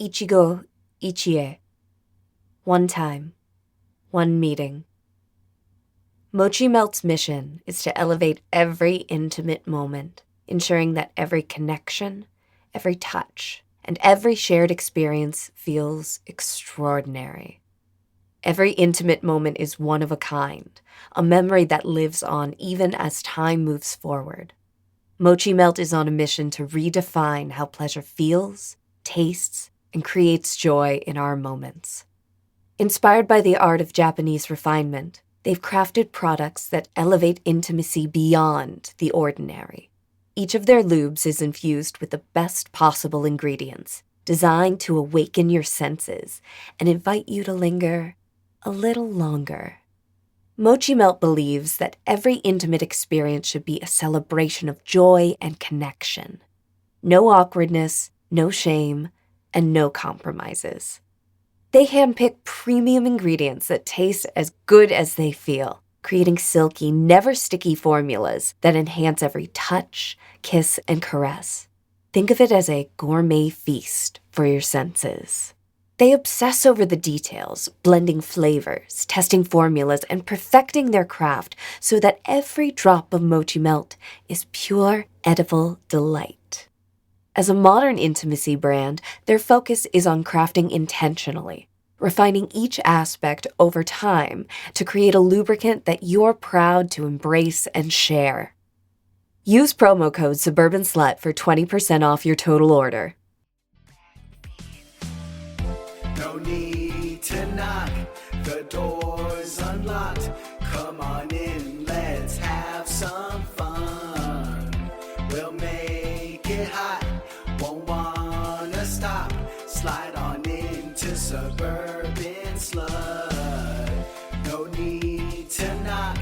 Ichigo Ichie. One time. One meeting. Mochi Melt's mission is to elevate every intimate moment, ensuring that every connection, every touch, and every shared experience feels extraordinary. Every intimate moment is one of a kind, a memory that lives on even as time moves forward. Mochi Melt is on a mission to redefine how pleasure feels, tastes, and creates joy in our moments. Inspired by the art of Japanese refinement, they've crafted products that elevate intimacy beyond the ordinary. Each of their lubes is infused with the best possible ingredients, designed to awaken your senses and invite you to linger a little longer. Mochi Melt believes that every intimate experience should be a celebration of joy and connection. No awkwardness, no shame, and no compromises. They handpick premium ingredients that taste as good as they feel, creating silky, never sticky formulas that enhance every touch, kiss, and caress. Think of it as a gourmet feast for your senses. They obsess over the details, blending flavors, testing formulas, and perfecting their craft so that every drop of Mochi Melt is pure, edible delight. As a modern intimacy brand, their focus is on crafting intentionally, refining each aspect over time to create a lubricant that you're proud to embrace and share. Use promo code Suburban Slut for 20% off your total order. No need to knock, the door's unlocked. Come on in, let's have some fun. We'll make it hot, won't wanna stop. Slide on into Suburban Slut. No need to knock,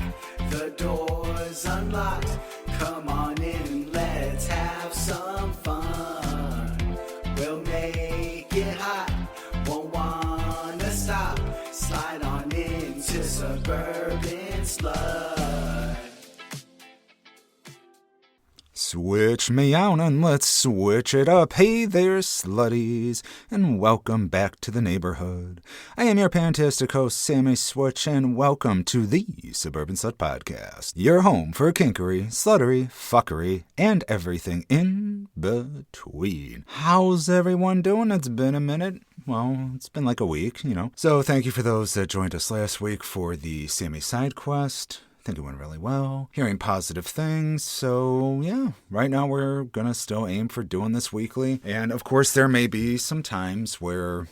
the door's unlocked. Come on in, let's have some fun. We'll make it hot, won't wanna stop. Slide on into Suburban Slut. Switch me on and let's switch it up. Hey there, slutties, and welcome back to the neighborhood. I am your fantastic host, Sammie Switch, and welcome to the Suburban Slut Podcast, your home for kinkery, sluttery, fuckery, and everything in between. How's everyone doing? It's been a minute. Well, it's been like a week, So thank you for those that joined us last week for the Sammie side quest. I think it went really well, hearing positive things. So yeah, right now we're gonna still aim for doing this weekly. And of course there may be some times where,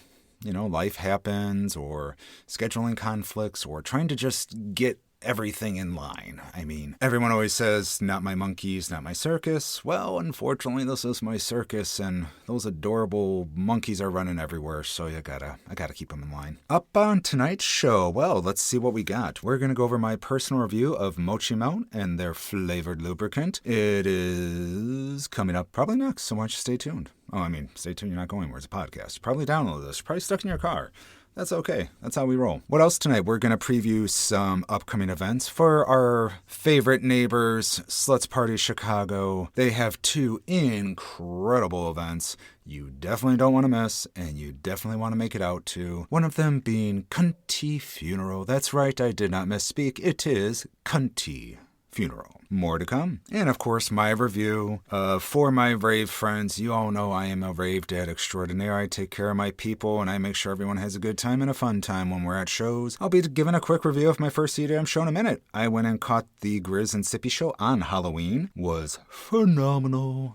life happens or scheduling conflicts or trying to just get everything in line. I mean, everyone always says, not my monkeys, not my circus. Well, unfortunately, this is my circus, and those adorable monkeys are running everywhere, so I gotta keep them in line. Up on tonight's show, well, let's see what we got. We're gonna go over my personal review of Mochi Melt and their flavored lubricant. It is coming up probably next, so why don't you stay tuned? Stay tuned, you're not going anywhere, it's a podcast. Probably download this, probably stuck in your car. That's okay. That's how we roll. What else tonight? We're going to preview some upcoming events for our favorite neighbors, Sluts Party Chicago. They have 2 incredible events you definitely don't want to miss, and you definitely want to make it out to. One of them being Cunty Funeral. That's right, I did not misspeak. It is Cunty Funeral. More to come. And of course, my review for my rave friends. You all know I am a rave dad extraordinaire. I take care of my people and I make sure everyone has a good time and a fun time when we're at shows. I'll be giving a quick review of my first CDM show in a minute. I went and caught the Grizz and Sippy show on Halloween. Was phenomenal.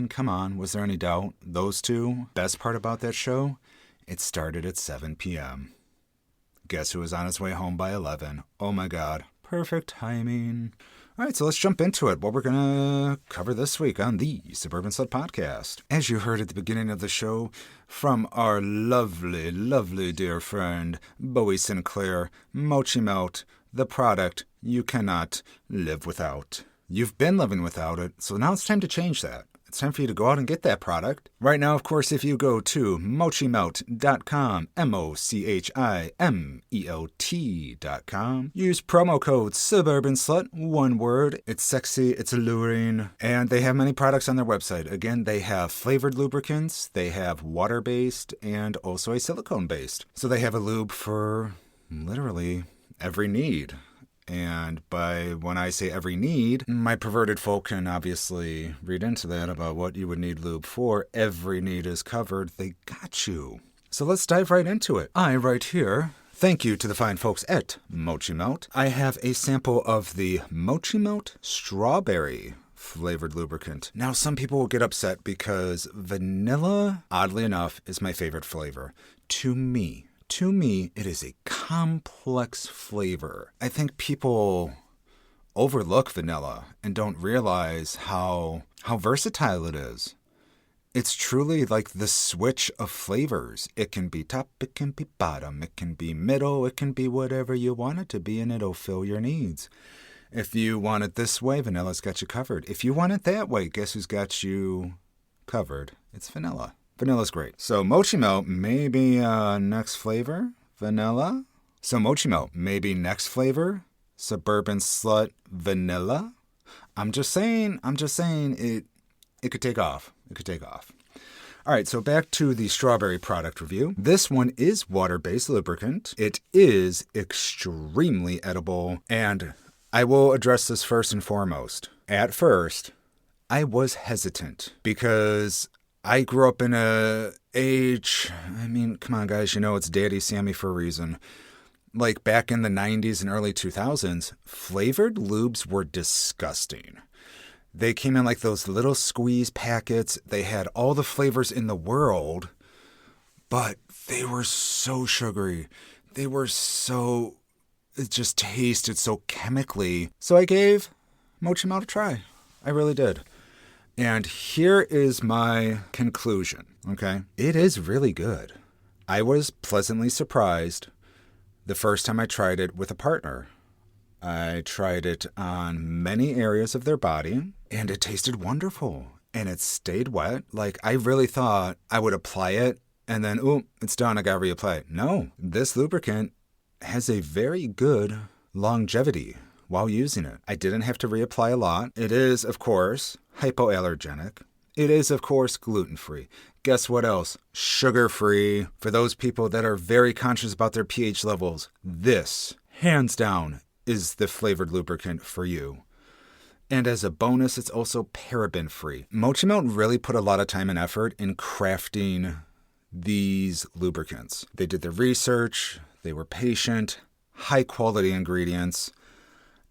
Come on, was there any doubt? Those two. Best part about that show? It started at 7 p.m. Guess who was on his way home by 11? Oh my God. Perfect timing. All right, so let's jump into it. What we're going to cover this week on the Suburban Slut Podcast. As you heard at the beginning of the show from our lovely, lovely dear friend, Bowie Sinclair, Mochi Melt, the product you cannot live without. You've been living without it, so now it's time to change that. it's time for you to go out and get that product. Right now, of course, if you go to mochimelt.com, mochimelt.com, use promo code Suburban Slut, one word. It's sexy, it's alluring, and they have many products on their website. Again, they have flavored lubricants, they have water-based, and also a silicone-based. So they have a lube for literally every need. And when I say every need, my perverted folk can obviously read into that about what you would need lube for. Every need is covered. They got you. So let's dive right into it. Right here, thank you to the fine folks at Mochi Melt. I have a sample of the Mochi Melt strawberry flavored lubricant. Now, some people will get upset because vanilla, oddly enough, is my favorite flavor. To me, it is a complex flavor. I think people overlook vanilla and don't realize how versatile it is. It's truly like the switch of flavors. It can be top, it can be bottom, it can be middle, it can be whatever you want it to be, and it'll fill your needs. If you want it this way, vanilla's got you covered. If you want it that way, guess who's got you covered? It's vanilla. Vanilla's great. So Mochi Melt, maybe next flavor, vanilla. So Mochi Melt, maybe next flavor, Suburban Slut vanilla. I'm just saying it could take off. It could take off. All right, so back to the strawberry product review. This one is water-based lubricant. It is extremely edible, and I will address this first and foremost. At first, I was hesitant because I grew up in a age, come on guys, it's Daddy Sammie for a reason. Like back in the 90s and early 2000s, flavored lubes were disgusting. They came in like those little squeeze packets. They had all the flavors in the world, but they were so sugary. It just tasted so chemically. So I gave Mochi Melt a try. I really did. And here is my conclusion, okay? It is really good. I was pleasantly surprised the first time I tried it with a partner. I tried it on many areas of their body, and it tasted wonderful. And it stayed wet. Like, I really thought I would apply it, and then, it's done, I gotta reapply it. No, this lubricant has a very good longevity while using it. I didn't have to reapply a lot. It is, of course, hypoallergenic. It is, of course, gluten-free. Guess what else? Sugar-free. For those people that are very conscious about their pH levels, this, hands down, is the flavored lubricant for you. And as a bonus, it's also paraben-free. Mochi Melt really put a lot of time and effort in crafting these lubricants. They did the research, they were patient, high-quality ingredients.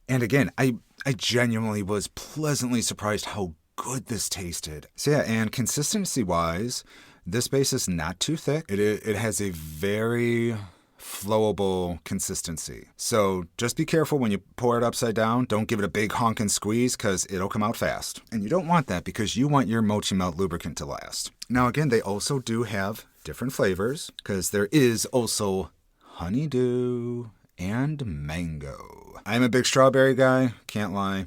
And again, I genuinely was pleasantly surprised how good this tasted. So yeah, and consistency-wise, this base is not too thick. It has a very flowable consistency. So just be careful when you pour it upside down. Don't give it a big honking squeeze because it'll come out fast. And you don't want that because you want your Mochi Melt lubricant to last. Now again, they also do have different flavors because there is also honeydew and mango. I'm a big strawberry guy, can't lie.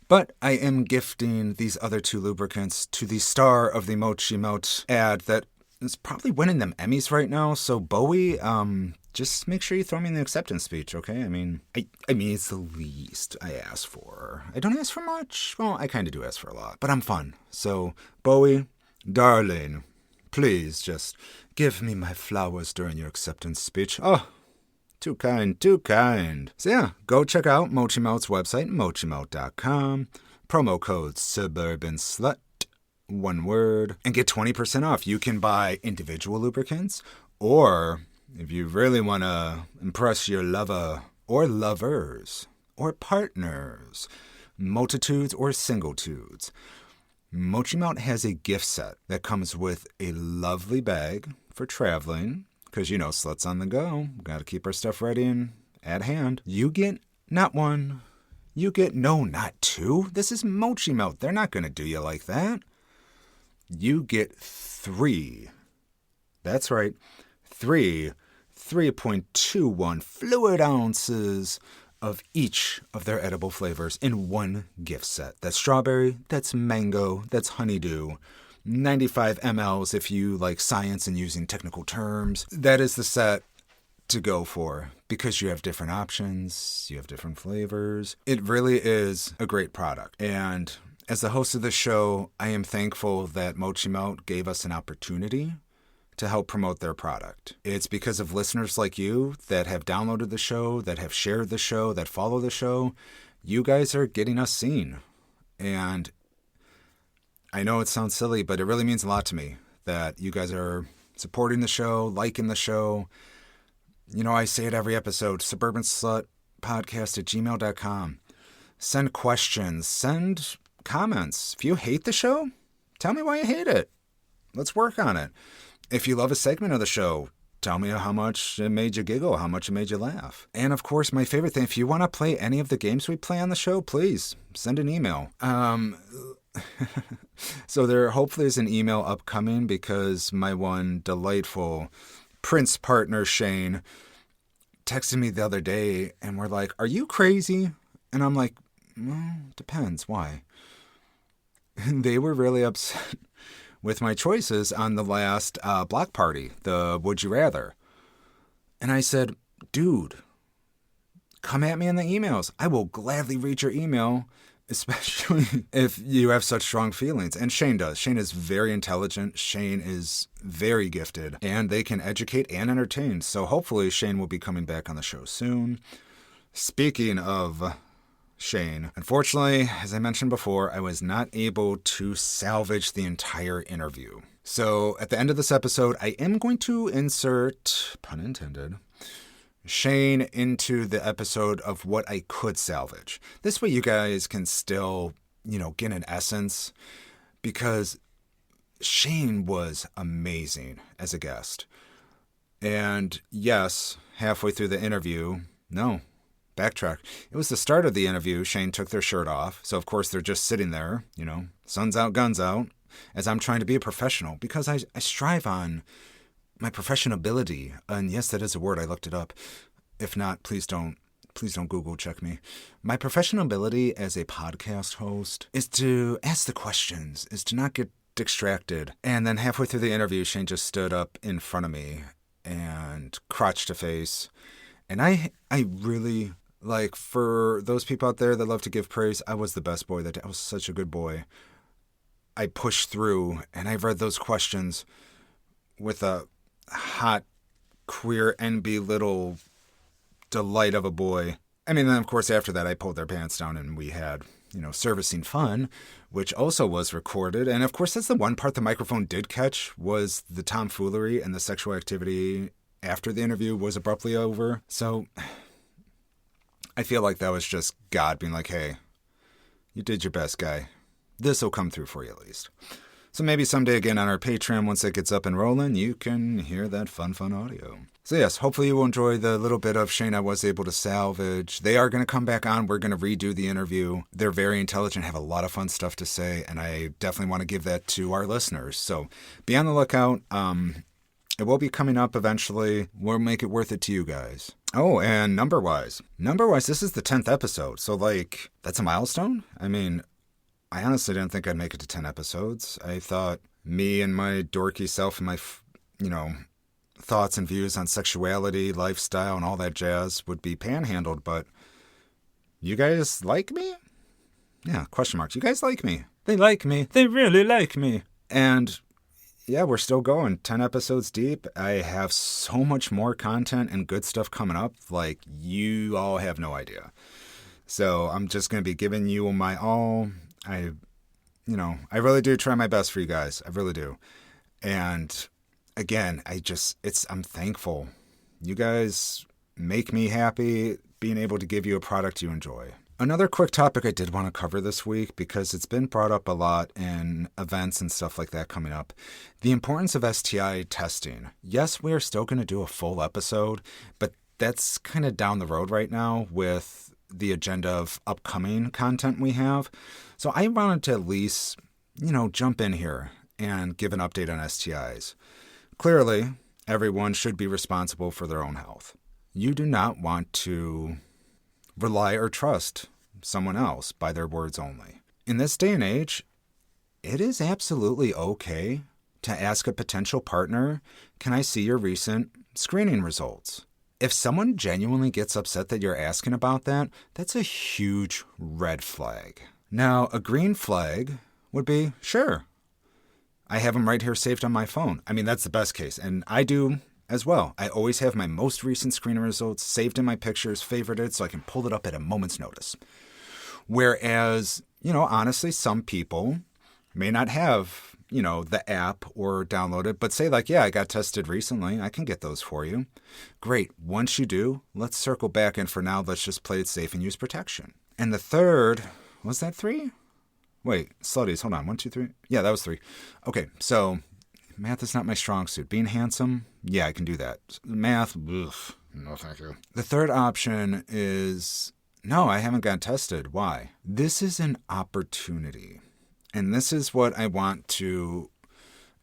But I am gifting these other two lubricants to the star of the Mochi Melt ad that is probably winning them Emmys right now. So Bowie, just make sure you throw me in the acceptance speech, okay? I mean, it's the least I ask for. I don't ask for much. Well, I kind of do ask for a lot, but I'm fun. So Bowie, darling, please just give me my flowers during your acceptance speech. Oh, too kind, too kind. So yeah, go check out Mochi Melt's website, mochimelt.com. Promo code Suburban Slut, one word, and get 20% off. You can buy individual lubricants, or if you really want to impress your lover or lovers or partners, multitudes or singletudes, Mochi Melt has a gift set that comes with a lovely bag for traveling. Because, sluts on the go. Got to keep our stuff ready and at hand. You get not one. Not two. This is Mochi Melt. They're not going to do you like that. You get 3. That's right. 3 3.21 fluid ounces of each of their edible flavors in one gift set. That's strawberry, that's mango, that's honeydew. 95 mLs if you like science and using technical terms. That is the set to go for because you have different options, you have different flavors. It really is a great product. And as the host of the show, I am thankful that Mochi Melt gave us an opportunity to help promote their product. It's because of listeners like you that have downloaded the show, that have shared the show, that follow the show. You guys are getting us seen. And I know it sounds silly, but it really means a lot to me that you guys are supporting the show, liking the show. You know, I say it every episode, Suburban Slut Podcast at gmail.com. Send questions, send comments. If you hate the show, tell me why you hate it. Let's work on it. If you love a segment of the show, tell me how much it made you giggle, how much it made you laugh. And of course, my favorite thing, if you want to play any of the games we play on the show, please send an email. So there hopefully is an email upcoming because my one delightful Prince partner, Shane, texted me the other day and we're like, "Are you crazy?" And I'm like, "Well, depends. Why?" And they were really upset with my choices on the last block party, the Would You Rather. And I said, "Dude, come at me in the emails. I will gladly read your email, especially if you have such strong feelings." And Shane does. Shane is very intelligent. Shane is very gifted. And they can educate and entertain. So hopefully Shane will be coming back on the show soon. Speaking of Shane, unfortunately, as I mentioned before, I was not able to salvage the entire interview. So at the end of this episode, I am going to insert, pun intended, Shane into the episode of what I could salvage. This way you guys can still, get an essence, because Shane was amazing as a guest. And yes, halfway through the interview, backtrack. It was the start of the interview. Shane took their shirt off. So, of course, they're just sitting there, sun's out, guns out, as I'm trying to be a professional, because I strive on my professionability. And yes, that is a word. I looked it up. If not, please don't Google check me. My professionability as a podcast host is to ask the questions, is to not get distracted. And then halfway through the interview, Shane just stood up in front of me and crotch to face. And I really, for those people out there that love to give praise, I was the best boy that day. I was such a good boy. I pushed through, and I read those questions with a hot, queer, NB little delight of a boy. I mean, then, of course, after that, I pulled their pants down, and we had, servicing fun, which also was recorded. And, of course, that's the one part the microphone did catch, was the tomfoolery and the sexual activity after the interview was abruptly over. So I feel like that was just God being like, "Hey, you did your best, guy. This will come through for you at least." So maybe someday again on our Patreon, once it gets up and rolling, you can hear that fun audio. So yes, hopefully you will enjoy the little bit of Shane I was able to salvage. They are going to come back on. We're going to redo the interview. They're very intelligent, have a lot of fun stuff to say, and I definitely want to give that to our listeners. So be on the lookout. It will be coming up eventually. We'll make it worth it to you guys. Oh, and number-wise, this is the 10th episode. So, that's a milestone? I mean, I honestly didn't think I'd make it to 10 episodes. I thought me and my dorky self and my, thoughts and views on sexuality, lifestyle, and all that jazz would be panhandled. But you guys like me? Yeah, question marks. You guys like me? They like me. They really like me. And yeah, we're still going. 10 episodes deep. I have so much more content and good stuff coming up. You all have no idea. So I'm just going to be giving you my all. I really do try my best for you guys. I really do. And again, I'm thankful. You guys make me happy being able to give you a product you enjoy. Another quick topic I did want to cover this week, because it's been brought up a lot in events and stuff like that coming up. The importance of STI testing. Yes, we are still going to do a full episode, but that's kind of down the road right now with the agenda of upcoming content we have. So I wanted to at least, jump in here and give an update on STIs. Clearly, everyone should be responsible for their own health. You do not want to rely or trust someone else by their words only. In this day and age, it is absolutely okay to ask a potential partner, can I see your recent screening results? If someone genuinely gets upset that you're asking about that, that's a huge red flag. Now, a green flag would be, sure, I have them right here saved on my phone. I mean, that's the best case, and I do as well. I always have my most recent screening results saved in my pictures, favorited, so I can pull it up at a moment's notice. Whereas, honestly, some people may not have, the app or download it, but say like, yeah, I got tested recently. I can get those for you. Great. Once you do, let's circle back. And for now, let's just play it safe and use protection. And the third, was that 3? Wait, slutties, hold on. 1, 2, 3. Yeah, that was 3. Okay, so math is not my strong suit. Being handsome, yeah, I can do that. Math, ugh, no thank you. The third option is, no, I haven't got tested. Why? This is an opportunity. And this is what I want to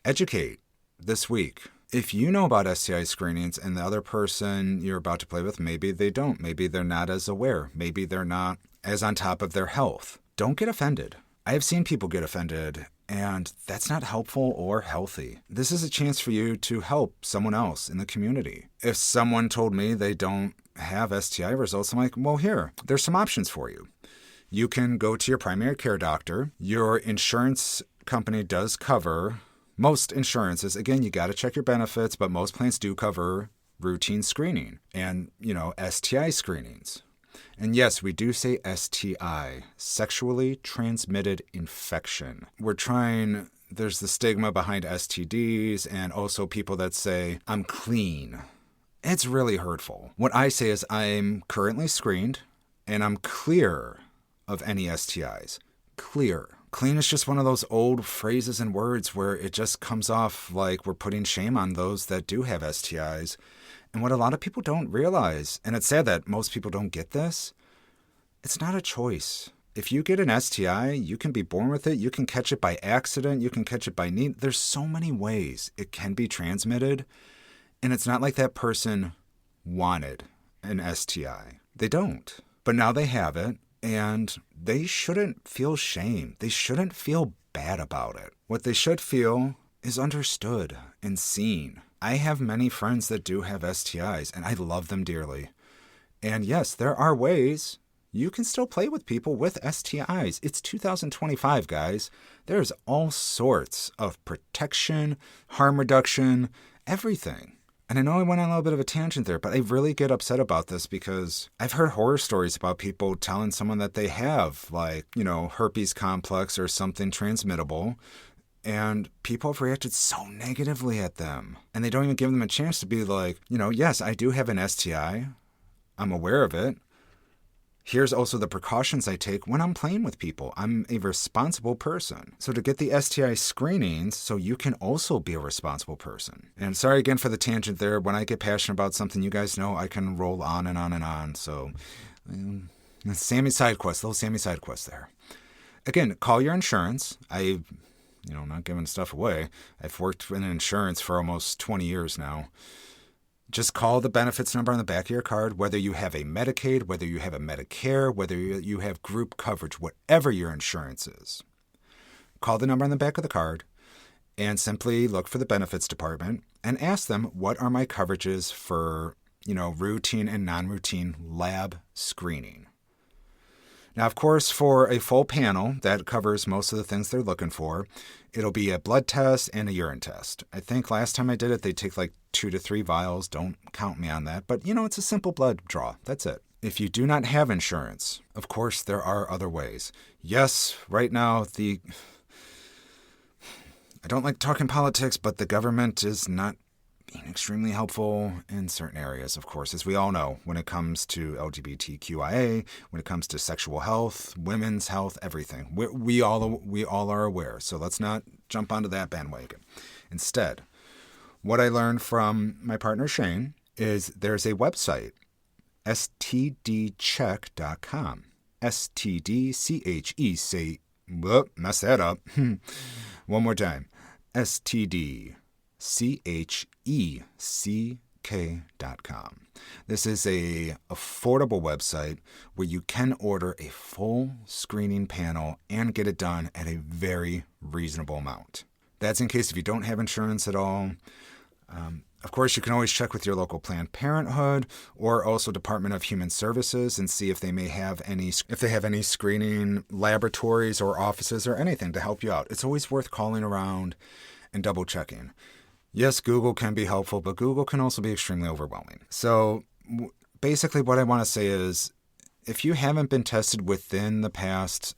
educate this week. If you know about STI screenings and the other person you're about to play with, maybe they don't. Maybe they're not as aware. Maybe they're not as on top of their health. Don't get offended. I have seen people get offended, and that's not helpful or healthy. This is a chance for you to help someone else in the community. If someone told me they don't have STI results, I'm like, well, here, there's some options for you. You can go to your primary care doctor. Your insurance company does cover most insurances. Again, you got to check your benefits, but most plans do cover routine screening and, STI screenings. And yes, we do say STI, sexually transmitted infection. There's the stigma behind STDs and also people that say, I'm clean. It's really hurtful. What I say is I'm currently screened and I'm clear of any STIs. Clear. Clean is just one of those old phrases and words where it just comes off like we're putting shame on those that do have STIs. And what a lot of people don't realize, and it's sad that most people don't get this, it's not a choice. If you get an STI, you can be born with it. You can catch it by accident. You can catch it by need. There's so many ways it can be transmitted. And it's not like that person wanted an STI. They don't. But now they have it. And they shouldn't feel shame. They shouldn't feel bad about it. What they should feel is understood and seen. I have many friends that do have STIs, and I love them dearly. And yes, there are ways you can still play with people with STIs. It's 2025, guys. There's all sorts of protection, harm reduction, everything. And I know I went on a little bit of a tangent there, but I really get upset about this because I've heard horror stories about people telling someone that they have, herpes complex or something transmittable, and people have reacted so negatively at them. And they don't even give them a chance to be like, yes, I do have an STI. I'm aware of it. Here's also the precautions I take when I'm playing with people. I'm a responsible person. So to get the STI screenings, so you can also be a responsible person. And sorry again for the tangent there. When I get passionate about something, you guys know I can roll on and on and on. So Sammie side quest, little Sammie side quest there. Again, call your insurance. I'm not giving stuff away. I've worked in insurance for almost 20 years now. Just call the benefits number on the back of your card, whether you have a Medicaid, whether you have a Medicare, whether you have group coverage, whatever your insurance is. Call the number on the back of the card and simply look for the benefits department and ask them, what are my coverages for, routine and non-routine lab screening? Now, of course, for a full panel that covers most of the things they're looking for, it'll be a blood test and a urine test. I think last time I did it, they take 2 to 3 vials. Don't count me on that. But, it's a simple blood draw. That's it. If you do not have insurance, of course, there are other ways. Yes, right now, I don't like talking politics, but the government is not being extremely helpful in certain areas, of course, as we all know, when it comes to LGBTQIA, when it comes to sexual health, women's health, everything. We all are aware, so let's not jump onto that bandwagon. Instead, what I learned from my partner Shane is there's a website, stdcheck.com. STDCHE, say, whoop, mess that up. One more time. STDCHECK.com. SlutK.com. This is a affordable website where you can order a full screening panel and get it done at a very reasonable amount. That's in case if you don't have insurance at all. Of course, you can always check with your local Planned Parenthood or also Department of Human Services and see if they have any screening laboratories or offices or anything to help you out. It's always worth calling around and double checking. Yes, Google can be helpful, but Google can also be extremely overwhelming. So basically what I want to say is if you haven't been tested within the past,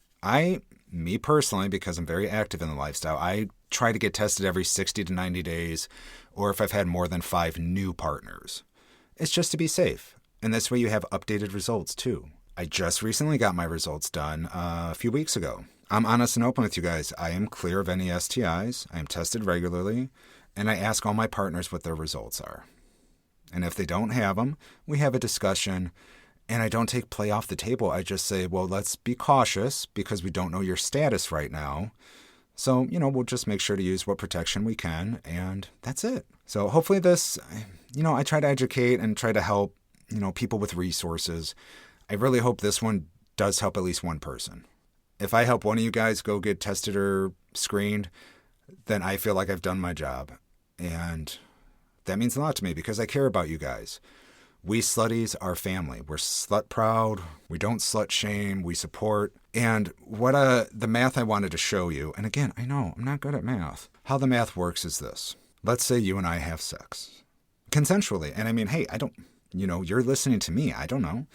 me personally, because I'm very active in the lifestyle, I try to get tested every 60 to 90 days, or if I've had more than 5 new partners. It's just to be safe. And this way you have updated results too. I just recently got my results done a few weeks ago. I'm honest and open with you guys. I am clear of any STIs. I am tested regularly, and I ask all my partners what their results are. And if they don't have them, we have a discussion. And I don't take play off the table. I just say, well, let's be cautious because we don't know your status right now. So, we'll just make sure to use what protection we can, and that's it. So hopefully this, I try to educate and try to help, people with resources. I really hope this one does help at least one person. If I help one of you guys go get tested or screened, then I feel like I've done my job. And that means a lot to me because I care about you guys. We slutties are family. We're slut proud. We don't slut shame. We support. And what the math I wanted to show you, and again, I know I'm not good at math. How the math works is this. Let's say you and I have sex consensually. And I mean, hey, I don't, you're listening to me. I don't know.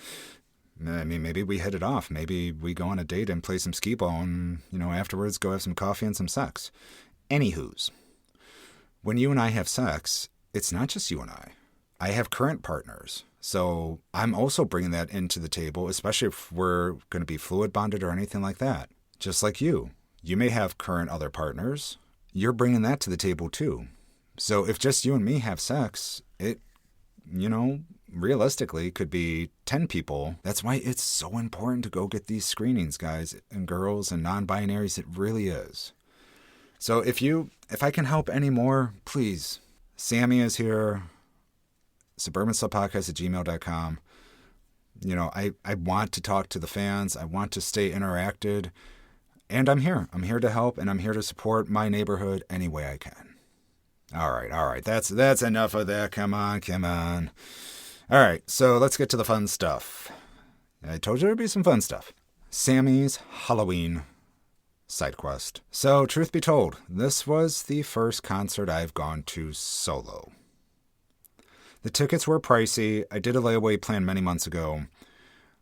I mean, maybe we hit it off. Maybe we go on a date and play some skee ball and, afterwards go have some coffee and some sex. Anywho's, when you and I have sex, it's not just you and I. I have current partners. So I'm also bringing that into the table, especially if we're going to be fluid bonded or anything like that. Just like you. You may have current other partners. You're bringing that to the table too. So if just you and me have sex, it, realistically could be 10 people. That's why it's so important to go get these screenings, guys and girls and non-binaries. It really is. So if I can help any more, please. Sammie is here. Suburban Slut Podcast at gmail.com. I want to talk to the fans. I want to stay interacted. And I'm here. I'm here to help, and I'm here to support my neighborhood any way I can. All right. That's enough of that. Come on. All right, so let's get to the fun stuff. I told you there'd be some fun stuff. Sammie's Halloween side quest. So, truth be told, this was the first concert I've gone to solo. The tickets were pricey. I did a layaway plan many months ago.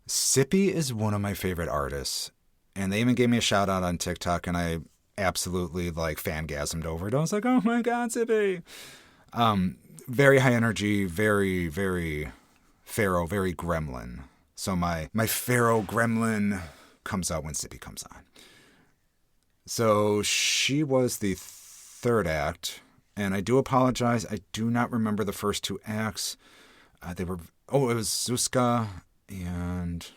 Sippy is one of my favorite artists, and they even gave me a shout out on TikTok, and I absolutely fangasmed over it. I was like, oh my God, Sippy. Very high energy, very, very Pharaoh, very gremlin. So my Pharaoh gremlin comes out when Sippy comes on. So she was the third act. And I do apologize. I do not remember the first 2 acts. It was Zuzka and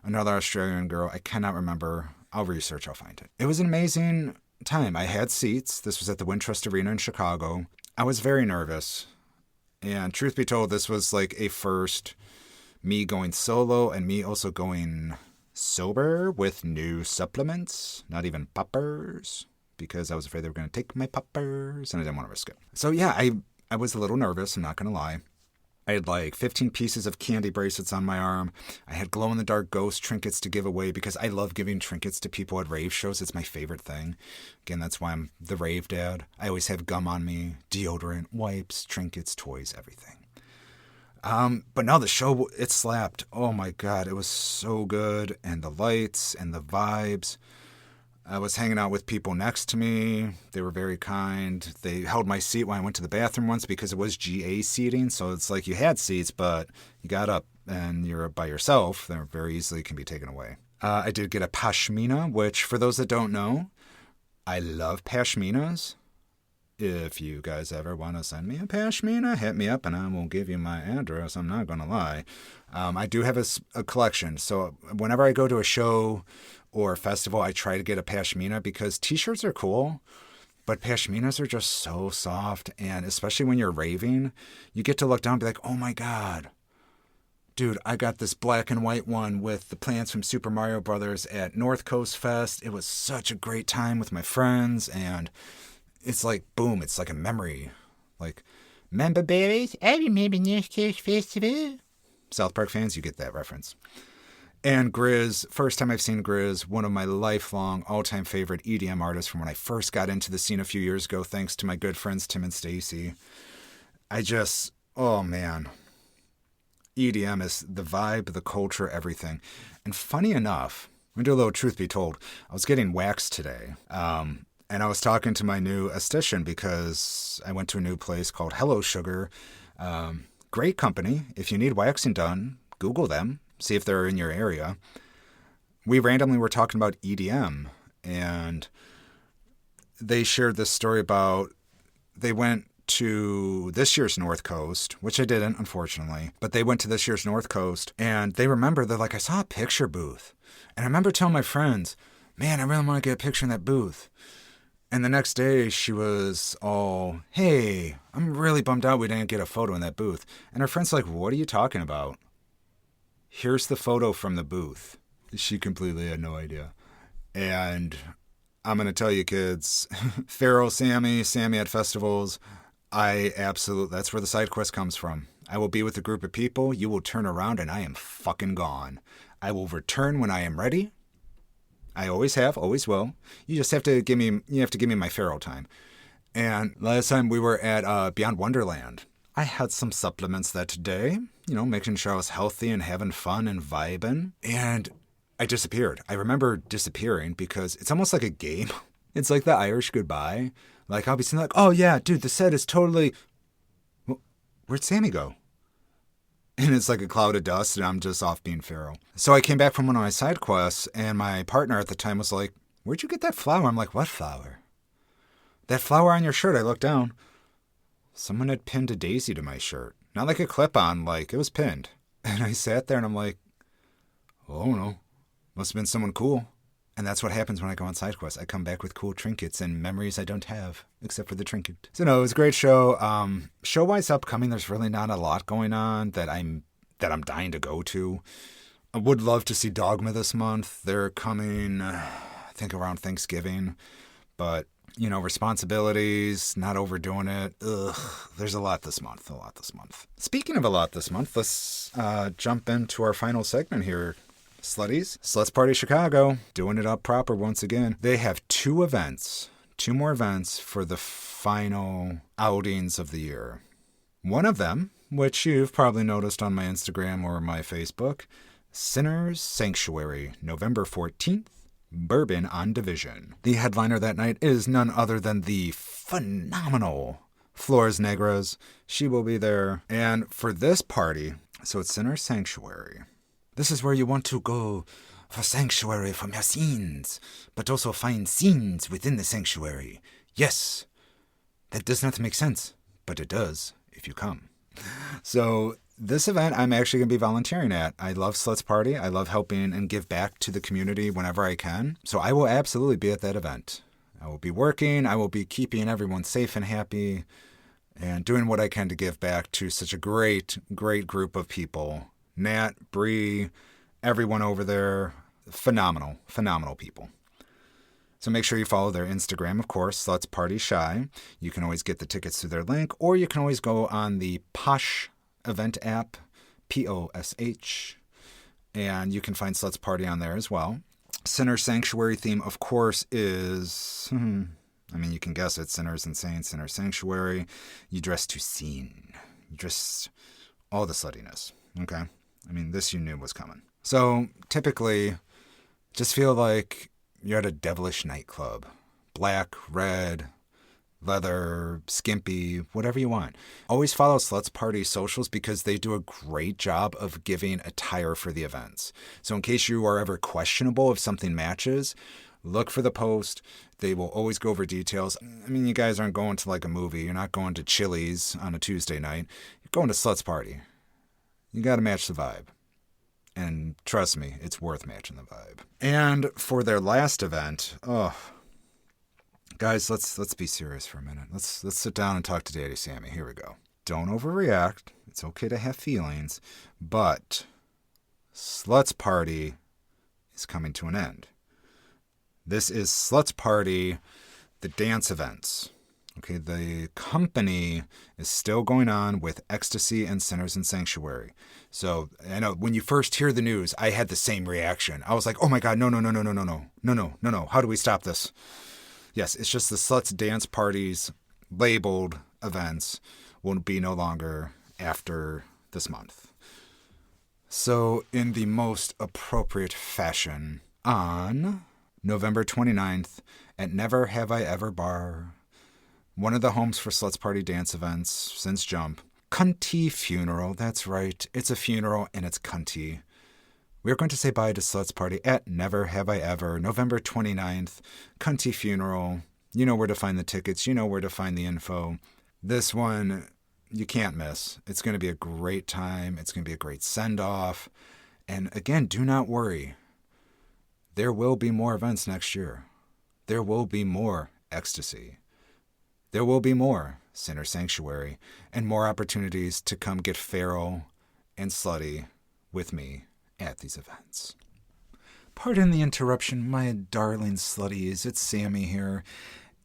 another Australian girl. I cannot remember. I'll research. I'll find it. It was an amazing time. I had seats. This was at the Wintrust Arena in Chicago. I was very nervous. And truth be told, this was a first me going solo and me also going sober with new supplements, not even poppers. Because I was afraid they were going to take my poppers, and I didn't want to risk it. So yeah, I was a little nervous, I'm not going to lie. I had 15 pieces of candy bracelets on my arm. I had glow-in-the-dark ghost trinkets to give away because I love giving trinkets to people at rave shows. It's my favorite thing. Again, that's why I'm the rave dad. I always have gum on me, deodorant, wipes, trinkets, toys, everything. But no, the show, it slapped. Oh my God, it was so good. And the lights and the vibes. I was hanging out with people next to me. They were very kind. They held my seat when I went to the bathroom once because it was GA seating. So it's you had seats, but you got up and you're by yourself. They very easily can be taken away. I did get a pashmina, which for those that don't know, I love pashminas. If you guys ever want to send me a pashmina, hit me up and I will give you my address. I'm not going to lie. I do have a collection. So whenever I go to a show or a festival, I try to get a pashmina because t-shirts are cool. But pashminas are just so soft, and especially when you're raving, you get to look down and be like, oh my God, dude, I got this black and white one with the plants from Super Mario Brothers at North Coast Fest. It was such a great time with my friends, and it's like, boom, it's like a memory. Like, remember berries? I remember North Coast Festival. South Park fans, you get that reference. And Grizz, first time I've seen Grizz, one of my lifelong all-time favorite EDM artists from when I first got into the scene a few years ago, thanks to my good friends Tim and Stacy. Oh man. EDM is the vibe, the culture, everything. And funny enough, I'm going to do a little truth be told. I was getting waxed today, and I was talking to my new esthetician because I went to a new place called Hello Sugar. Great company. If you need waxing done, Google them. See if they're in your area. We randomly were talking about EDM, and they shared this story about they went to this year's North Coast, which I didn't, unfortunately, but they went to this year's North Coast, and they're like, I saw a picture booth, and I remember telling my friends, man, I really want to get a picture in that booth. And the next day she was all, hey, I'm really bummed out we didn't get a photo in that booth. And her friend's like, what are you talking about? Here's the photo from the booth. She completely had no idea. And I'm going to tell you, kids, Pharaoh, Sammie at festivals, that's where the side quest comes from. I will be with a group of people. You will turn around and I am fucking gone. I will return when I am ready. I always have, always will. You just have to give me my Pharaoh time. And last time we were at Beyond Wonderland, I had some supplements that day, making sure I was healthy and having fun and vibing. And I disappeared. I remember disappearing because it's almost like a game. It's like the Irish goodbye. Like, I'll be saying like, oh yeah, dude, the set is totally... Where'd Sammie go? And it's like a cloud of dust and I'm just off being Pharaoh. So I came back from one of my side quests and my partner at the time was like, where'd you get that flower? I'm like, what flower? That flower on your shirt. I looked down. Someone had pinned a daisy to my shirt. Not like a clip-on, like it was pinned. And I sat there and I'm like, oh no, must have been someone cool. And that's what happens when I go on side quests. I come back with cool trinkets and memories I don't have, except for the trinket. So no, it was a great show. Show-wise upcoming, there's really not a lot going on that I'm dying to go to. I would love to see Dogma this month. They're coming, I think around Thanksgiving. But responsibilities, not overdoing it. There's a lot this month. Speaking of a lot this month, let's jump into our final segment here. Slutties. Sluts Party Chicago, doing it up proper once again. They have two more events for the final outings of the year. One of them, which you've probably noticed on my Instagram or my Facebook, Sinners Sanctuary, November 14th. Bourbon on Division. The headliner that night is none other than the phenomenal Flores Negras. She will be there. And for this party, so it's Sinner Sanctuary. This is where you want to go for sanctuary from your sins, but also find scenes within the sanctuary. Yes, that does not make sense, but it does if you come. So this event I'm actually going to be volunteering at. I love Sluts Party. I love helping and give back to the community whenever I can. So I will absolutely be at that event. I will be working. I will be keeping everyone safe and happy and doing what I can to give back to such a great, great group of people. Nat, Bree, everyone over there. Phenomenal, phenomenal people. So make sure you follow their Instagram, of course, Sluts Party Shy. You can always get the tickets through their link, or you can always go on the Posh event app, POSH, and you can find Sluts Party on there as well. Sinner Sanctuary theme, of course, is, you can guess it, Sinners and Saints, Sinner Sanctuary. You dress to scene. You dress all the sluttiness, okay? This you knew was coming. So typically, just feel like you're at a devilish nightclub. Black, red, leather, skimpy, whatever you want. Always follow Sluts Party socials because they do a great job of giving attire for the events. So in case you are ever questionable if something matches, look for the post. They will always go over details. You guys aren't going to like a movie. You're not going to Chili's on a Tuesday night. You're going to Sluts Party. You got to match the vibe. And trust me, it's worth matching the vibe. And for their last event, got Guys, let's be serious for a minute. Let's sit down and talk to Daddy Sammie. Here we go. Don't overreact. It's okay to have feelings, but Slut's Party is coming to an end. This is Slut's Party, the dance events. Okay, the company is still going on with Ecstasy and Sinners in Sanctuary. So I know when you first hear the news, I had the same reaction. I was like, oh my God, no. How do we stop this? Yes, it's just the Sluts Dance Parties labeled events will be no longer after this month. So in the most appropriate fashion, on November 29th at Never Have I Ever Bar, one of the homes for Sluts Party dance events since Jump, Cunty Funeral. That's right. It's a funeral and it's cunty. We're going to say bye to Sluts Party at Never Have I Ever, November 29th, Cunty Funeral. You know where to find the tickets. You know where to find the info. This one, you can't miss. It's going to be a great time. It's going to be a great send-off. And again, do not worry. There will be more events next year. There will be more Ecstasy. There will be more Sinner Sanctuary and more opportunities to come get feral and slutty with me at these events. Pardon the interruption, my darling slutties. It's Sammie here.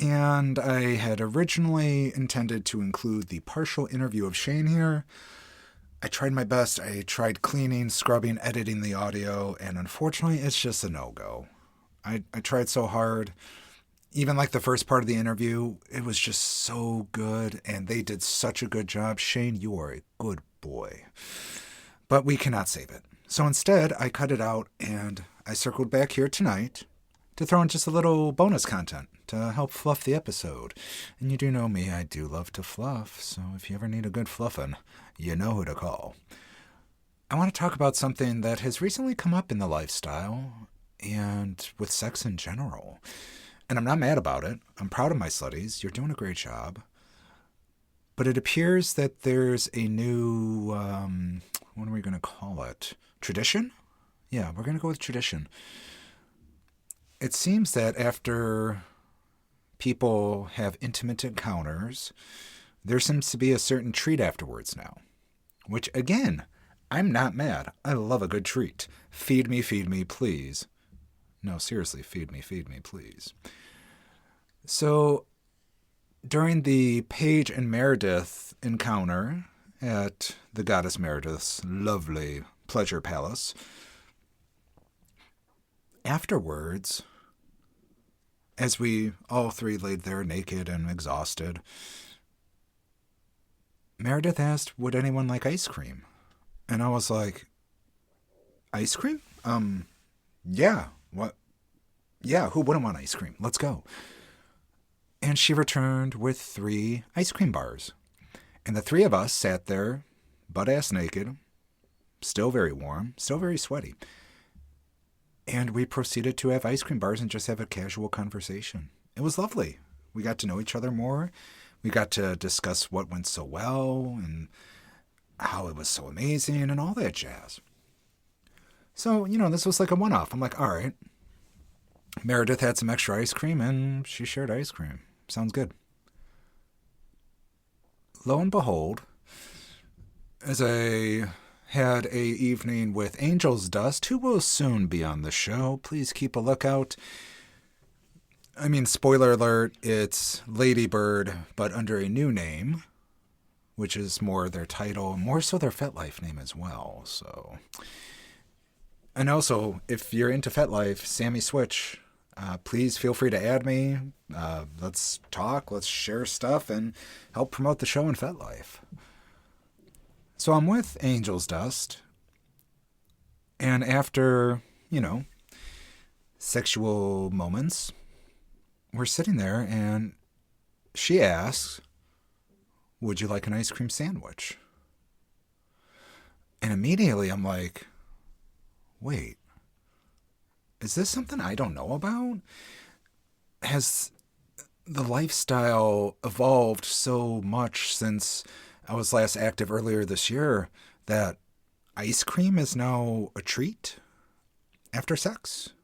And I had originally intended to include the partial interview of Shane here. I tried my best. I tried cleaning, scrubbing, editing the audio, and unfortunately, it's just a no-go. I tried so hard. Even like the first part of the interview, it was just so good, and they did such a good job. Shane, you are a good boy. But we cannot save it. So instead, I cut it out, and I circled back here tonight to throw in just a little bonus content to help fluff the episode. And you do know me, I do love to fluff, so if you ever need a good fluffin', you know who to call. I want to talk about something that has recently come up in the lifestyle and with sex in general. And I'm not mad about it. I'm proud of my slutties. You're doing a great job. But it appears that there's a new, what are we going to call it? Tradition? Yeah, we're going to go with tradition. It seems that after people have intimate encounters, there seems to be a certain treat afterwards now. Which, again, I'm not mad. I love a good treat. Feed me, please. No, seriously, feed me, please. So, during the Paige and Meredith encounter at the Goddess Meredith's lovely pleasure palace, afterwards, as we all three laid there naked and exhausted, Meredith asked, would anyone like ice cream? And I was like, ice cream? Yeah. What? Yeah, who wouldn't want ice cream? Let's go. And she returned with 3 ice cream bars. And the 3 of us sat there, butt-ass naked, still very warm, still very sweaty. And we proceeded to have ice cream bars and just have a casual conversation. It was lovely. We got to know each other more. We got to discuss what went so well and how it was so amazing and all that jazz. So, this was like a one-off. I'm like, all right. Meredith had some extra ice cream and she shared ice cream. Sounds good. Lo and behold, as I had a evening with Angel's Dust, who will soon be on the show, please keep a lookout. I mean, spoiler alert, it's Ladybird, but under a new name, which is more their title, more so their FetLife name as well. So, and also, if you're into FetLife, Sammie Switch, please feel free to add me. Let's talk, let's share stuff, and help promote the show in FetLife. So I'm with Angel's Dust, and after, sexual moments, we're sitting there, and she asks, would you like an ice cream sandwich? And immediately I'm like, wait, is this something I don't know about? Has the lifestyle evolved so much since I was last active earlier this year that ice cream is now a treat after sex?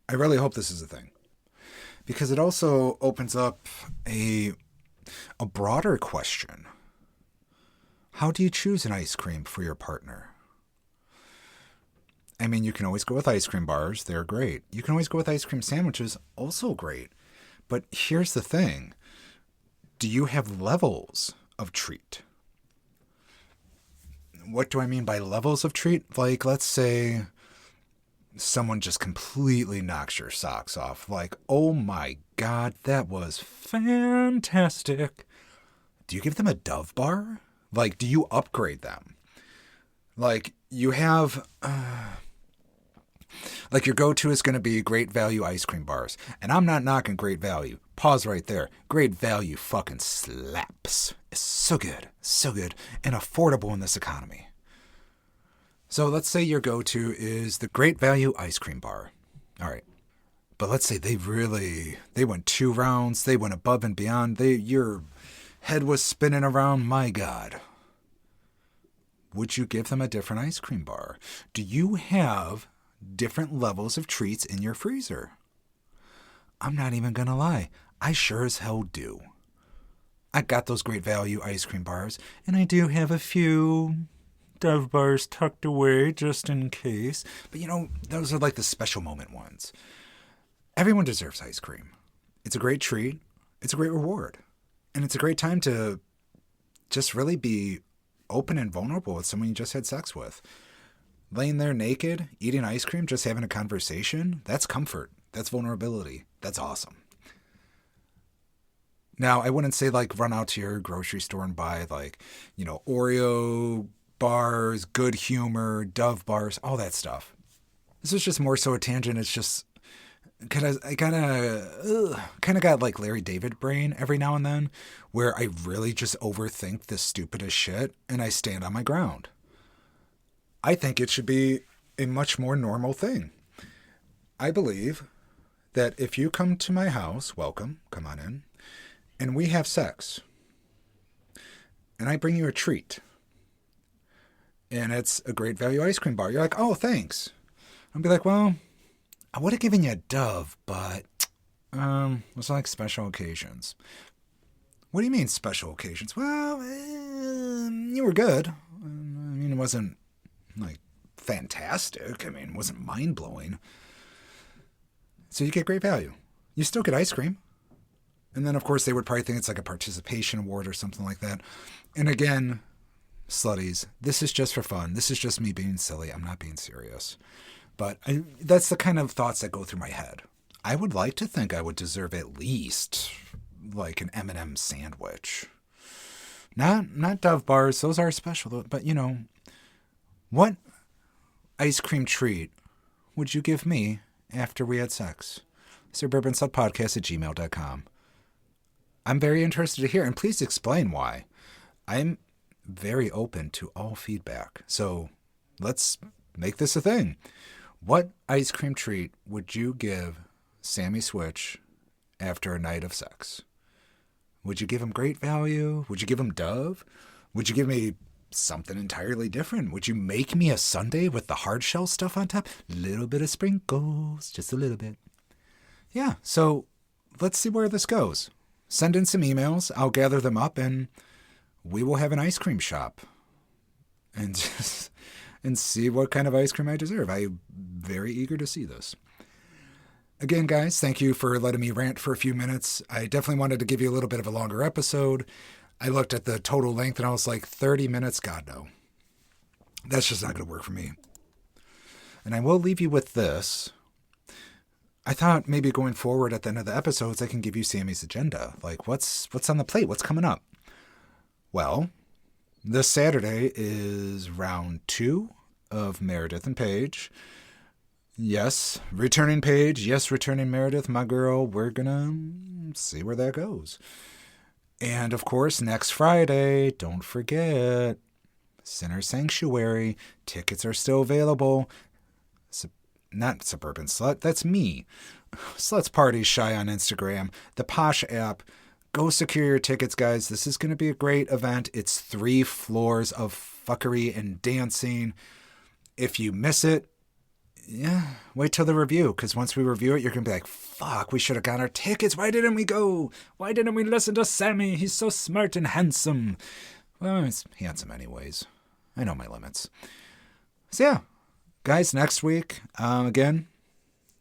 I really hope this is a thing. because it also opens up a broader question. How do you choose an ice cream for your partner? I mean, you can always go with ice cream bars. They're great. You can always go with ice cream sandwiches. Also great. But here's the thing. Do you have levels of treat? What do I mean by levels of treat? Like, let's say someone just completely knocks your socks off. Like, oh my God, that was fantastic. Do you give them a Dove bar? Like, do you upgrade them? Like, you have... Like your go-to is going to be Great Value ice cream bars. And I'm not knocking Great Value. Pause right there. Great Value fucking slaps. It's so good, and affordable in this economy. So let's say your go-to is the Great Value ice cream bar. All right. But let's say they went 2 rounds. They went above and beyond. Your head was spinning around. My God. Would you give them a different ice cream bar? Do you have different levels of treats in your freezer? I'm not even going to lie. I sure as hell do. I got those Great Value ice cream bars, and I do have a few Dove bars tucked away just in case. But those are like the special moment ones. Everyone deserves ice cream. It's a great treat. It's a great reward. And it's a great time to just really be open and vulnerable with someone you just had sex with. Laying there naked, eating ice cream, just having a conversation, that's comfort. That's vulnerability. That's awesome. Now, I wouldn't say run out to your grocery store and buy Oreo bars, Good Humor, Dove bars, all that stuff. This is just more so a tangent. It's just I kind of got like Larry David brain every now and then where I really just overthink the stupidest shit and I stand on my ground. I think it should be a much more normal thing. I believe that if you come to my house, welcome, come on in, and we have sex, and I bring you a treat, and it's a Great Value ice cream bar, you're like, oh, thanks. I'll be like, well, I would have given you a Dove, but it's like special occasions. What do you mean special occasions? Well, you were good. I mean, it wasn't fantastic. I mean, it wasn't mind-blowing. So you get Great Value. You still get ice cream. And then, of course, they would probably think it's like a participation award or something like that. And again, slutties, this is just for fun. This is just me being silly. I'm not being serious. But that's the kind of thoughts that go through my head. I would like to think I would deserve at least like an M&M sandwich. Not Dove bars. Those are special. But, what ice cream treat would you give me after we had sex? Suburban Slut Podcast at gmail.com. I'm very interested to hear, and please explain why. I'm very open to all feedback. So let's make this a thing. What ice cream treat would you give Sammie Switch after a night of sex? Would you give him Great Value? Would you give him Dove? Would you give me something entirely different? Would you make me a sundae with the hard shell stuff on top? A little bit of sprinkles, just a little bit. Yeah, so let's see where this goes. Send in some emails. I'll gather them up, and we will have an ice cream shop. And see what kind of ice cream I deserve. I'm very eager to see this. Again, guys, thank you for letting me rant for a few minutes. I definitely wanted to give you a little bit of a longer episode. I looked at the total length, and I was like, 30 minutes? God, no. That's just not going to work for me. And I will leave you with this. I thought maybe going forward at the end of the episodes, I can give you Sammie's agenda. Like, what's on the plate? What's coming up? Well, this Saturday is round 2 of Meredith and Paige. Yes, returning Paige. Yes, returning Meredith, my girl. We're going to see where that goes. And, of course, next Friday, don't forget, Sinner Sanctuary. Tickets are still available. Not Suburban Slut, that's me. Sluts Party Shy on Instagram, the Posh app. Go secure your tickets, guys. This is going to be a great event. It's 3 floors of fuckery and dancing. If you miss it, yeah, wait till the review, because once we review it, you're going to be like, fuck, we should have got our tickets. Why didn't we go? Why didn't we listen to Sammie? He's so smart and handsome. Well, he's handsome anyways. I know my limits. So yeah, guys, next week, again,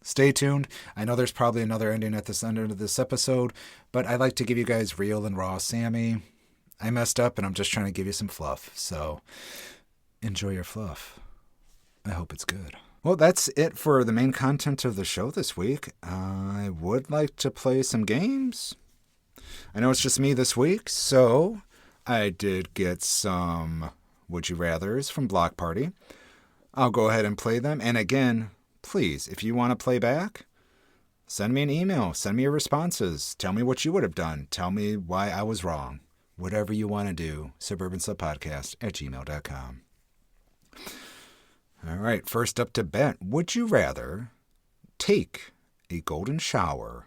stay tuned. I know there's probably another ending at this end of this episode, but I like to give you guys real and raw Sammie. I messed up, and I'm just trying to give you some fluff, so enjoy your fluff. I hope it's good. Well, that's it for the main content of the show this week. I would like to play some games. I know it's just me this week, so I did get some Would You Rathers from Block Party. I'll go ahead and play them. And again, please, if you want to play back, send me an email. Send me your responses. Tell me what you would have done. Tell me why I was wrong. Whatever you want to do, suburbansluttpodcast@gmail.com. All right, first up to bat. Would you rather take a golden shower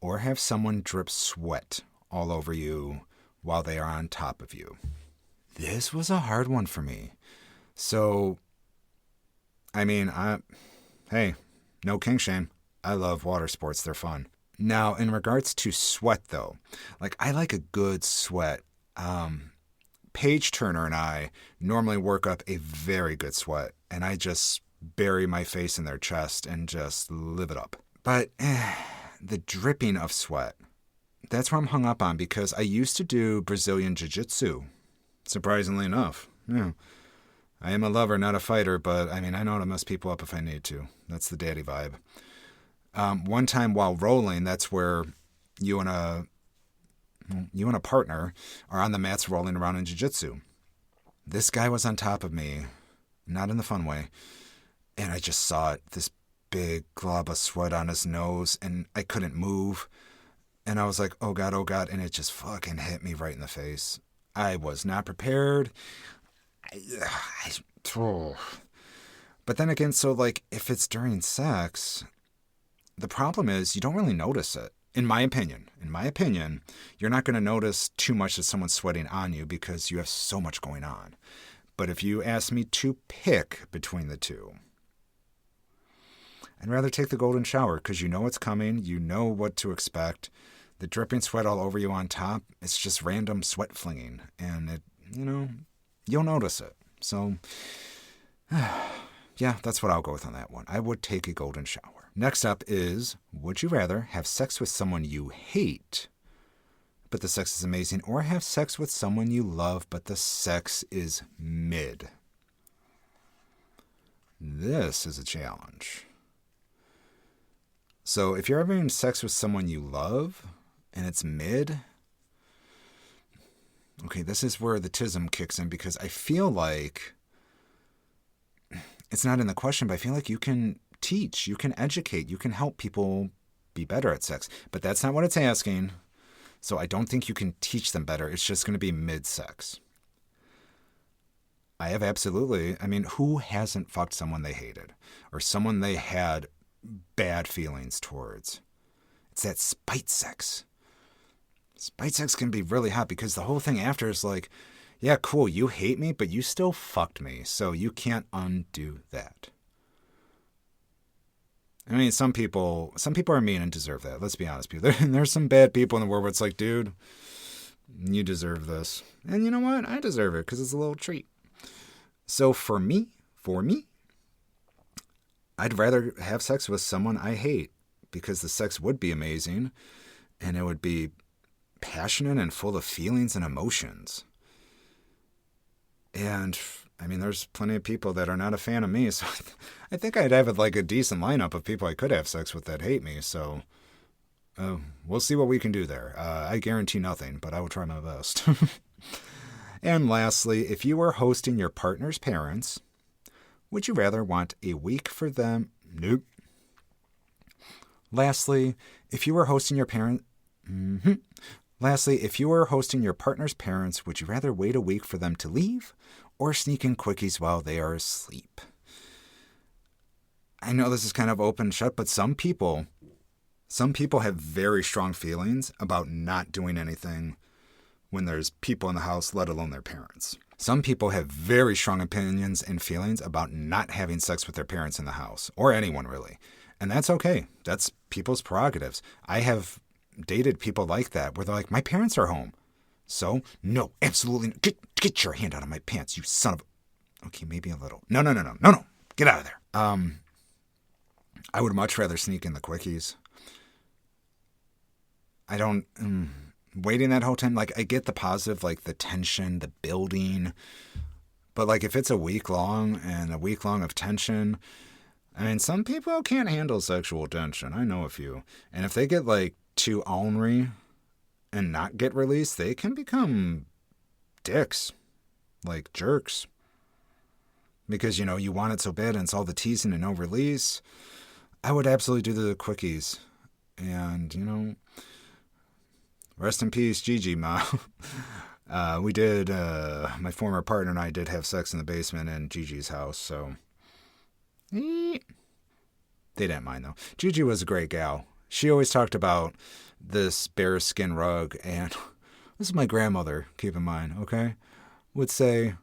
or have someone drip sweat all over you while they are on top of you? This was a hard one for me. So, I mean, hey, no king shame. I love water sports. They're fun. Now, in regards to sweat, though, like I like a good sweat. Paige Turner and I normally work up a very good sweat, and I just bury my face in their chest and just live it up. But the dripping of sweat, that's where I'm hung up on, because I used to do Brazilian Jiu-Jitsu, surprisingly enough. Yeah. I am a lover, not a fighter, but I mean, I know how to mess people up if I need to. That's the daddy vibe. One time while rolling, that's where you and a partner are on the mats rolling around in jiu-jitsu. This guy was on top of me, not in the fun way, and I just saw it, this big glob of sweat on his nose, and I couldn't move, and I was like, oh God, and it just fucking hit me right in the face. I was not prepared. But then again, so like if it's during sex, the problem is you don't really notice it. In my opinion, you're not going to notice too much that someone's sweating on you because you have so much going on. But if you ask me to pick between the two, I'd rather take the golden shower because you know it's coming. You know what to expect. The dripping sweat all over you on top, it's just random sweat flinging. And it, you'll notice it. So, yeah, that's what I'll go with on that one. I would take a golden shower. Next up is, would you rather have sex with someone you hate, but the sex is amazing, or have sex with someone you love, but the sex is mid? This is a challenge. So if you're having sex with someone you love and it's mid, okay, this is where the tism kicks in, because I feel like it's not in the question, but I feel like you can teach, you can educate, you can help people be better at sex. But that's not what it's asking. So I don't think you can teach them better. It's just going to be mid-sex. I have absolutely, who hasn't fucked someone they hated or someone they had bad feelings towards? It's that spite sex. Spite sex can be really hot because the whole thing after is like, yeah, cool, you hate me, but you still fucked me, so you can't undo that. Some people are mean and deserve that. Let's be honest, people. There's some bad people in the world where it's like, dude, you deserve this. And you know what? I deserve it because it's a little treat. So for me, I'd rather have sex with someone I hate because the sex would be amazing and it would be passionate and full of feelings and emotions. And there's plenty of people that are not a fan of me, so I think I'd have a decent lineup of people I could have sex with that hate me, so we'll see what we can do there. I guarantee nothing, but I will try my best. And lastly, if you were hosting your partner's parents, would you rather want a week for them? Nope. Lastly, if you were hosting your partner's parents, would you rather wait a week for them to leave or sneak in quickies while they are asleep? I know this is kind of open and shut, but some people have very strong feelings about not doing anything when there's people in the house, let alone their parents. Some people have very strong opinions and feelings about not having sex with their parents in the house, or anyone really. And that's okay. That's people's prerogatives. I have dated people like that, where they're like, my parents are home. So, no, absolutely. Get your hand out of my pants, you son of a... Okay, maybe a little. No. Get out of there. I would much rather sneak in the quickies. I don't... waiting that whole time, like, I get the positive, like, the tension, the building. But, like, if it's a week long and a week long of tension... I mean, some people can't handle sexual tension. I know a few. And if they get, like, too ornery and not get released, they can become dicks. Like, jerks. Because, you know, you want it so bad and it's all the teasing and no release. I would absolutely do the quickies. And, you know, rest in peace, Gigi, Ma. We did, my former partner and I did have sex in the basement in Gigi's house, so... They didn't mind, though. Gigi was a great gal. She always talked about this bearskin rug, and this is my grandmother, keep in mind, okay? Would say,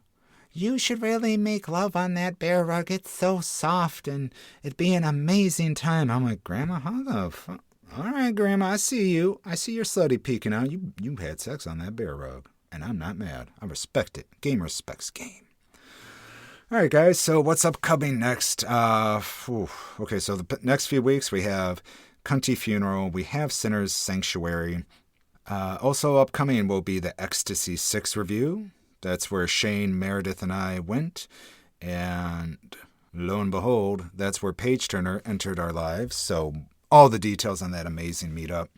you should really make love on that bear rug. It's so soft, and it'd be an amazing time. I'm like, Grandma, how the fuck? All right, Grandma, I see you. I see your slutty peeking out. You had sex on that bear rug, and I'm not mad. I respect it. Game respects game. All right, guys, so what's upcoming next? Okay, so the next few weeks we have Cunty Funeral. We have Sinner's Sanctuary. Also upcoming will be the Ecstasy 6 review. That's where Shane, Meredith, and I went. And lo and behold, that's where Paige Turner entered our lives. So all the details on that amazing meetup.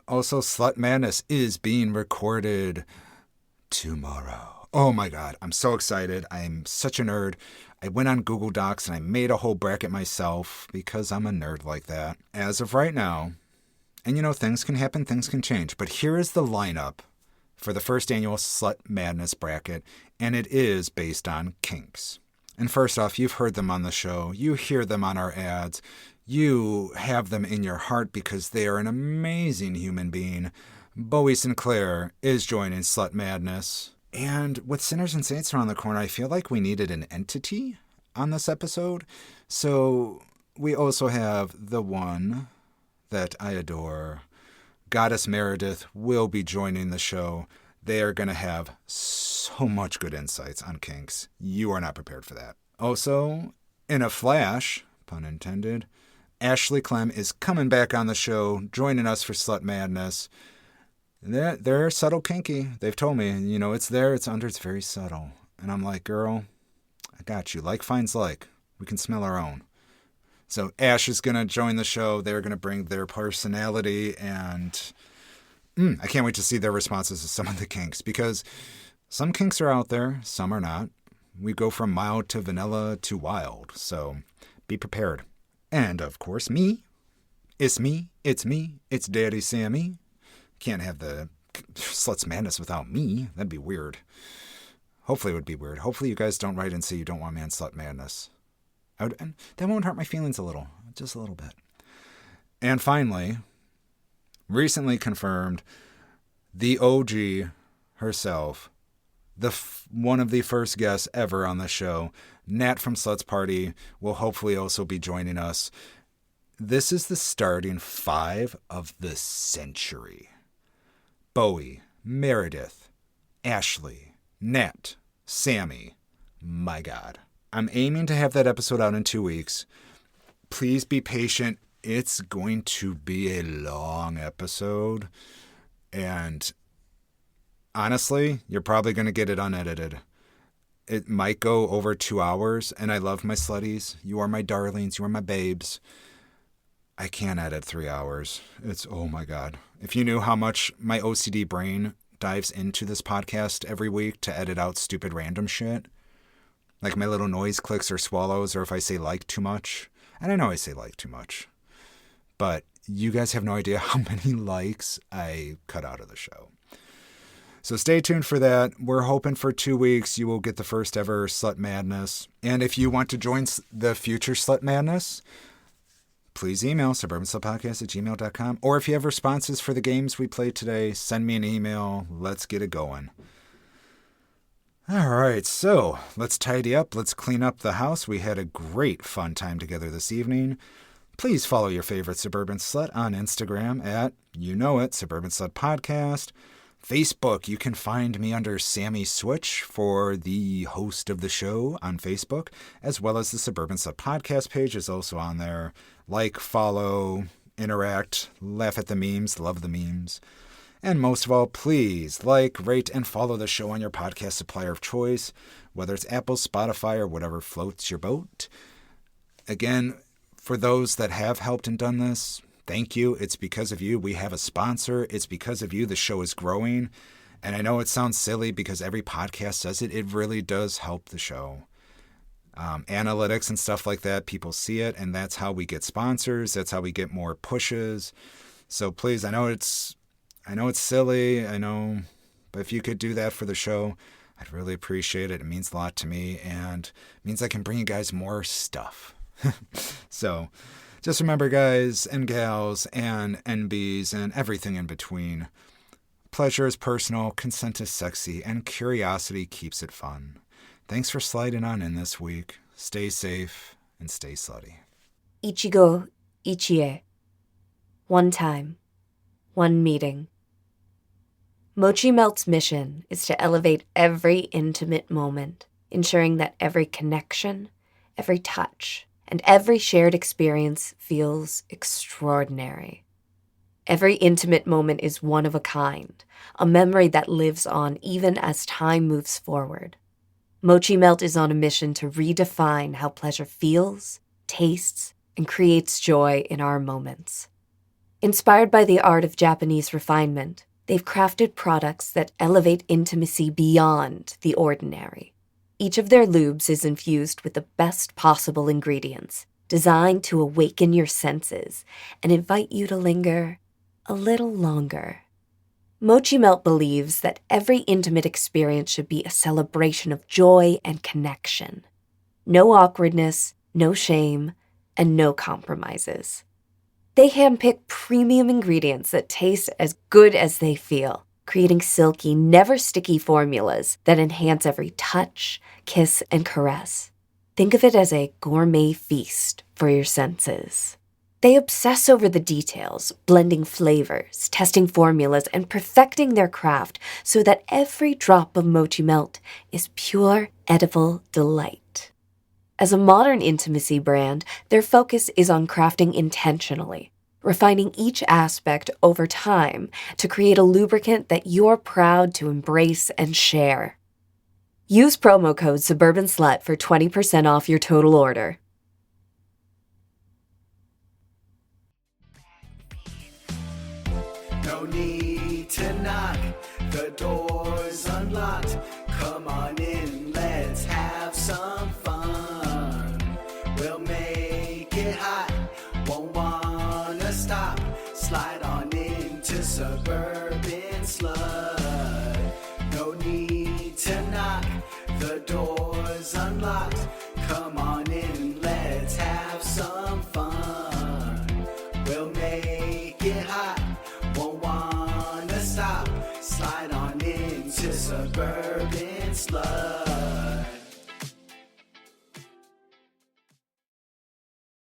Also, Slut Madness is being recorded tomorrow. Oh my God, I'm so excited. I'm such a nerd. I went on Google Docs and I made a whole bracket myself because I'm a nerd like that. As of right now, and you know, things can happen, things can change, but here is the lineup for the first annual Slut Madness bracket, and it is based on kinks. And first off, you've heard them on the show. You hear them on our ads. You have them in your heart because they are an amazing human being. Bowie Sinclair is joining Slut Madness. And with Sinners and Saints around the corner, I feel like we needed an entity on this episode. So we also have the one that I adore. Goddess Meredith will be joining the show. They are going to have so much good insights on kinks. You are not prepared for that. Also, in a flash, pun intended, Ashley Clem is coming back on the show, joining us for Slut Madness. They're subtle kinky. They've told me, you know, it's there, it's under, it's very subtle. And I'm like, girl, I got you. Like finds like. We can smell our own. So Ash is going to join the show. They're going to bring their personality, and I can't wait to see their responses to some of the kinks, because some kinks are out there, some are not. We go from mild to vanilla to wild, so be prepared. And, of course, me. It's me. It's Daddy Sammie. Can't have the Sluts Madness without me. That'd be weird. Hopefully it would be weird. Hopefully you guys don't write and say you don't want me on Slut Madness. And that won't hurt my feelings a little. Just a little bit. And finally, recently confirmed, the OG herself, one of the first guests ever on the show, Nat from Sluts Party, will hopefully also be joining us. This is the starting 5 of the century. Bowie, Meredith, Ashley, Nat, Sammie. My God. I'm aiming to have that episode out in 2 weeks. Please be patient. It's going to be a long episode. And honestly, you're probably going to get it unedited. It might go over 2 hours, and I love my slutties. You are my darlings. You are my babes. I can't edit 3 hours. It's, oh my God. If you knew how much my OCD brain dives into this podcast every week to edit out stupid random shit, like my little noise clicks or swallows, or if I say like too much. And I know I say like too much, but you guys have no idea how many likes I cut out of the show. So stay tuned for that. We're hoping for 2 weeks you will get the first ever Slut Madness. And if you want to join the future Slut Madness, please email suburbanslutpodcast@gmail.com. Or if you have responses for the games we played today, send me an email. Let's get it going. All right, so let's tidy up. Let's clean up the house. We had a great fun time together this evening. Please follow your favorite Suburban Slut on Instagram at, Suburban Slut Podcast. Facebook, you can find me under Sammie Switch for the host of the show on Facebook, as well as the Suburban Slut Podcast page is also on there. Like, follow, interact, laugh at the memes, love the memes. And most of all, please like, rate, and follow the show on your podcast supplier of choice, whether it's Apple, Spotify, or whatever floats your boat. Again, for those that have helped and done this, thank you. It's because of you we have a sponsor. It's because of you the show is growing. And I know it sounds silly because every podcast says it. It really does help the show. Analytics and stuff like that, people see it, and that's how we get sponsors. That's how we get more pushes. So please, I know it's silly, but if you could do that for the show, I'd really appreciate it. It means a lot to me, and it means I can bring you guys more stuff. So just remember, guys and gals and NBs and everything in between, pleasure is personal, consent is sexy, and curiosity keeps it fun. Thanks for sliding on in this week. Stay safe and stay slutty. Ichigo, Ichie. One time, one meeting. Mochi Melt's mission is to elevate every intimate moment, ensuring that every connection, every touch, and every shared experience feels extraordinary. Every intimate moment is one of a kind, a memory that lives on even as time moves forward. Mochi Melt is on a mission to redefine how pleasure feels, tastes, and creates joy in our moments. Inspired by the art of Japanese refinement, they've crafted products that elevate intimacy beyond the ordinary. Each of their lubes is infused with the best possible ingredients, designed to awaken your senses and invite you to linger a little longer. Mochi Melt believes that every intimate experience should be a celebration of joy and connection. No awkwardness, no shame, and no compromises. They handpick premium ingredients that taste as good as they feel, creating silky, never sticky formulas that enhance every touch, kiss, and caress. Think of it as a gourmet feast for your senses. They obsess over the details, blending flavors, testing formulas, and perfecting their craft so that every drop of Mochi Melt is pure, edible delight. As a modern intimacy brand, their focus is on crafting intentionally, refining each aspect over time to create a lubricant that you're proud to embrace and share. Use promo code SuburbanSlut for 20% off your total order. No need to knock, the door's unlocked. Come on in, let's have some fun. We'll make it hot, won't wanna stop. Slide on into Suburban Slut. No need to knock, the door's unlocked. Come on in, let's have some fun. We'll make it hot, won't wanna stop. Slide on into Suburban Slut.